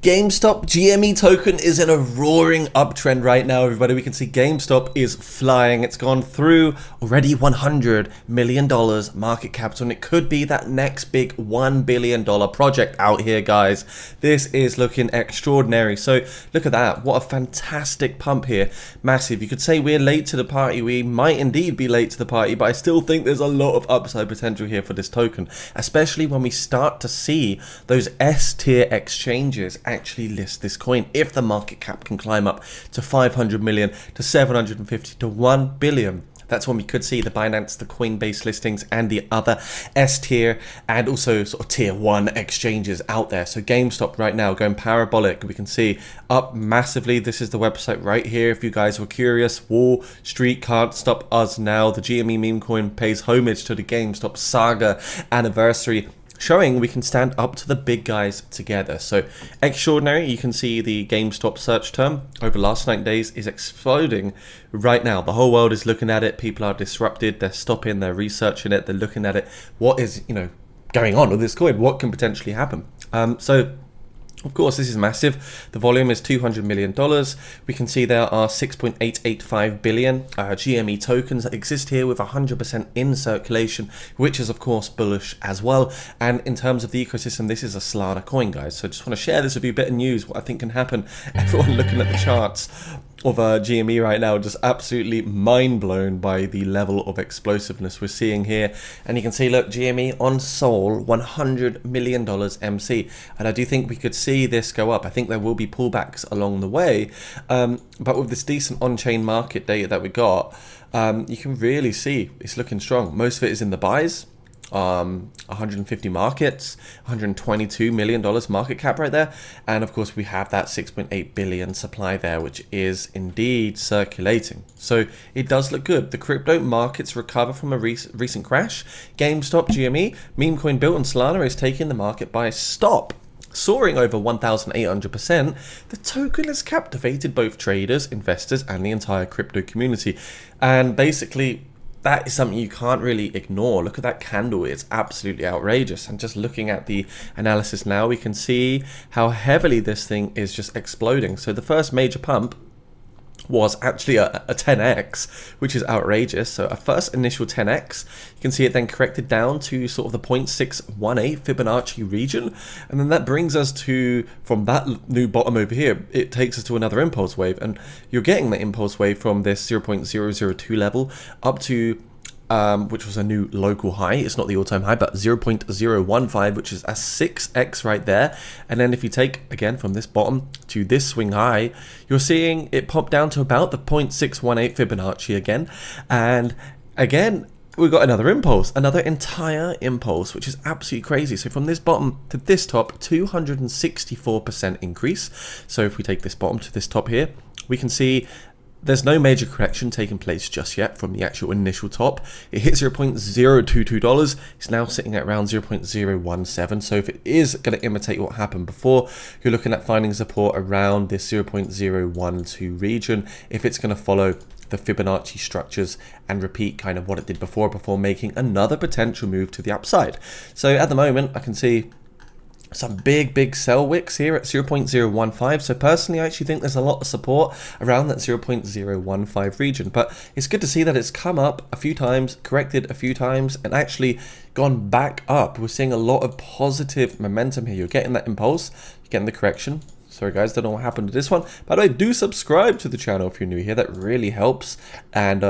GameStop GME token is in a roaring uptrend right now, everybody. We can see GameStop is flying. It's gone through already $100 million market capital, and it could be that next big $1 billion project out here, guys. This is looking extraordinary. So look at that. What a fantastic pump here. Massive. You could say we're late to the party. We might indeed be late to the party, but I still think there's a lot of upside potential here for this token, especially when we start to see those S-tier exchanges actually list this coin. If the market cap can climb up to 500 million, to 750, to 1 billion, that's when we could see the Binance, the Coinbase listings, and the other S-tier and also sort of tier 1 exchanges out there. So GameStop right now going parabolic. We can see up massively. This is the website right here. If you guys were curious, Wall Street can't stop us now. The GME meme coin pays homage to the GameStop saga anniversary, showing we can stand up to the big guys together. So extraordinary. You can see the GameStop search term over the last 9 days is exploding right now. The whole world is looking at it. People are disrupted. They're stopping. They're researching it. They're looking at it. What is, going on with this coin? What can potentially happen? Of course, this is massive. The volume is $200 million. We can see there are 6.885 billion GME tokens that exist here with 100% in circulation, which is of course bullish as well. And in terms of the ecosystem, this is a Solana coin, guys. So I just want to share this with you, a bit of news, what I think can happen. Everyone looking at the charts of GME right now, just absolutely mind blown by the level of explosiveness we're seeing here. And you can see, look, GME on Sol, $100 million MC, and I do think we could see this go up. I think there will be pullbacks along the way, but with this decent on-chain market data that we got, you can really see it's looking strong. Most of it is in the buys. 150 markets, $122 million market cap right there, and of course we have that 6.8 billion supply there, which is indeed circulating. So it does look good. The crypto markets recover from a recent crash. GameStop GME meme coin built on Solana is taking the market by storm. Soaring over 1,800%, the token has captivated both traders, investors, and the entire crypto community. And basically, that is something you can't really ignore. Look at that candle. It's absolutely outrageous. And just looking at the analysis now, we can see how heavily this thing is just exploding. So the first major pump was actually a 10x, which is outrageous. So a first initial 10x, you can see it then corrected down to sort of the 0.618 Fibonacci region, and then that brings us to, from that new bottom over here, it takes us to another impulse wave, and you're getting the impulse wave from this 0.002 level up to which was a new local high. It's not the all-time high, but 0.015, which is a 6x right there. And then if you take, again, from this bottom to this swing high, you're seeing it pop down to about the 0.618 Fibonacci again. And again, we've got another impulse, another entire impulse, which is absolutely crazy. So from this bottom to this top, 264% increase. So if we take this bottom to this top here, we can see there's no major correction taking place just yet from the actual initial top. It hit $0.022. It's now sitting at around 0.017. So if it is going to imitate what happened before, you're looking at finding support around this 0.012 region. If it's going to follow the Fibonacci structures and repeat kind of what it did before making another potential move to the upside. So at the moment, I can see some big sell wicks here at 0.015. So personally, I actually think there's a lot of support around that 0.015 region. But it's good to see that it's come up a few times, corrected a few times, and actually gone back up. We're seeing a lot of positive momentum here. You're getting that impulse, you're getting the correction. Sorry guys, don't know what happened to this one. By the way, do subscribe to the channel if you're new here. That really helps. And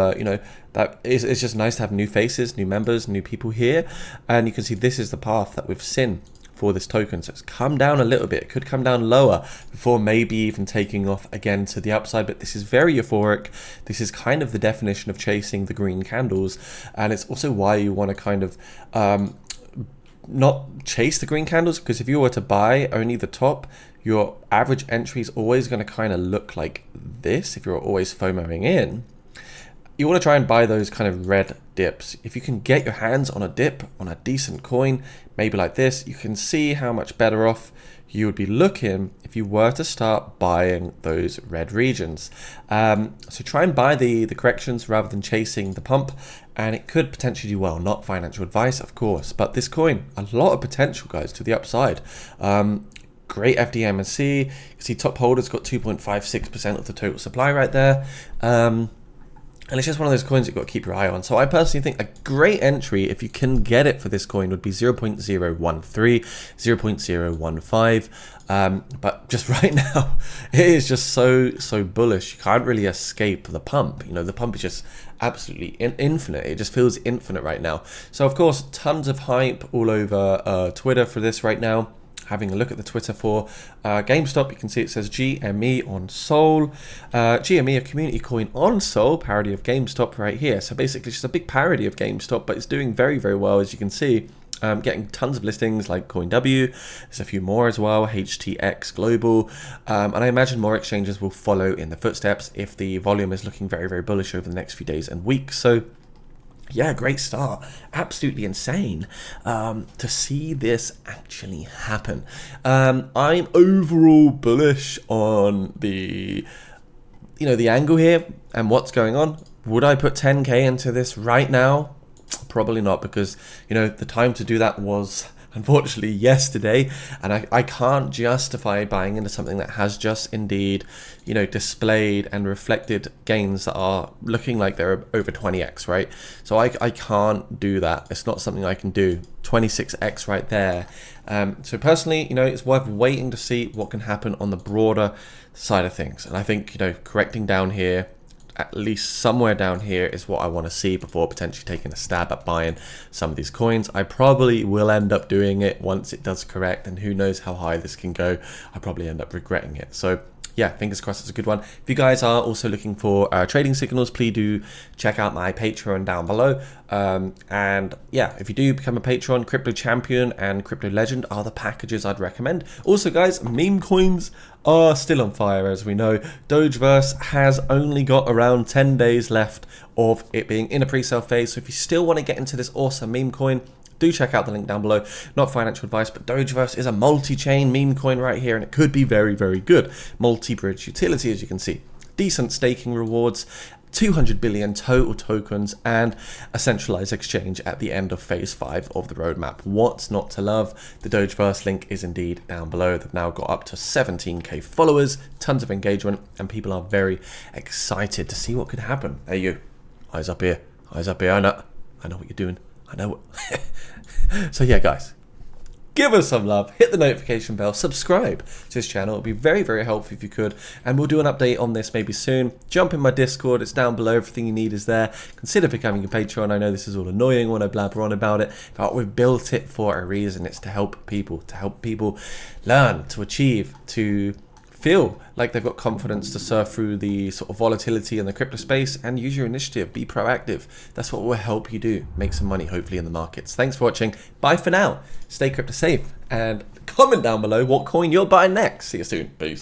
it's just nice to have new faces, new members, new people here. And you can see this is the path that we've seen for this token. So it's come down a little bit. It could come down lower before maybe even taking off again to the upside, but this is very euphoric. This is kind of the definition of chasing the green candles, and it's also why you want to kind of not chase the green candles, because if you were to buy only the top, your average entry is always going to kind of look like this. If you're always FOMOing in, you want to try and buy those kind of red dips. If you can get your hands on a dip on a decent coin, maybe like this, you can see how much better off you would be looking if you were to start buying those red regions. So try and buy the corrections rather than chasing the pump, and it could potentially do well. Not financial advice, of course, but this coin, a lot of potential, guys, to the upside. great FDMC. You can see top holders got 2.56% of the total supply right there. And it's just one of those coins you've got to keep your eye on. So I personally think a great entry, if you can get it for this coin, would be 0.013, 0.015. But just right now, it is just so bullish. You can't really escape the pump. You know, the pump is just absolutely infinite. It just feels infinite right now. So of course, tons of hype all over Twitter for this right now. Having a look at the Twitter for GameStop, you can see it says GME on Sol. GME, a community coin on Sol, parody of GameStop right here. So basically it's just a big parody of GameStop, but it's doing very, very well, as you can see. Getting tons of listings like CoinW. There's a few more as well, HTX Global. And I imagine more exchanges will follow in the footsteps if the volume is looking very, very bullish over the next few days and weeks. So yeah, great start. Absolutely insane to see this actually happen. I'm overall bullish on the, the angle here and what's going on. Would I put 10K into this right now? Probably not, because, the time to do that was unfortunately yesterday, and I can't justify buying into something that has just indeed, displayed and reflected gains that are looking like they're over 20x, right? So I can't do that. It's not something I can do. 26x right there. So personally, it's worth waiting to see what can happen on the broader side of things. And I think, correcting down here, at least somewhere down here, is what I want to see before potentially taking a stab at buying some of these coins. I probably will end up doing it once it does correct, and who knows how high this can go. I probably end up regretting it. So yeah, fingers crossed it's a good one. If you guys are also looking for trading signals, please do check out my Patreon down below. And yeah, if you do become a patron, Crypto Champion and Crypto Legend are the packages I'd recommend. Also guys, meme coins are still on fire, as we know. Dogeverse has only got around 10 days left of it being in a pre-sale phase. So if you still want to get into this awesome meme coin, do check out the link down below. Not financial advice, but Dogeverse is a multi-chain meme coin right here, and it could be very, very good. Multi-bridge utility, as you can see. Decent staking rewards, 200 billion total tokens, and a centralized exchange at the end of phase 5 of the roadmap. What's not to love? The Dogeverse link is indeed down below. They've now got up to 17k followers, tons of engagement, and people are very excited to see what could happen. Hey you, eyes up here, eyes up here. I know what you're doing. I know it. So yeah, guys, give us some love, hit the notification bell, subscribe to this channel. It would be very, very helpful if you could, and we'll do an update on this maybe soon. Jump in my Discord, it's down below, everything you need is there. Consider becoming a Patreon. I know this is all annoying when I blabber on about it, but we've built it for a reason. It's to help people learn, to achieve, to feel like they've got confidence to surf through the sort of volatility in the crypto space and use your initiative, be proactive. That's what we'll help you do, make some money hopefully in the markets. Thanks for watching, bye for now, stay crypto safe, and comment down below what coin you're buying next. See you soon, peace.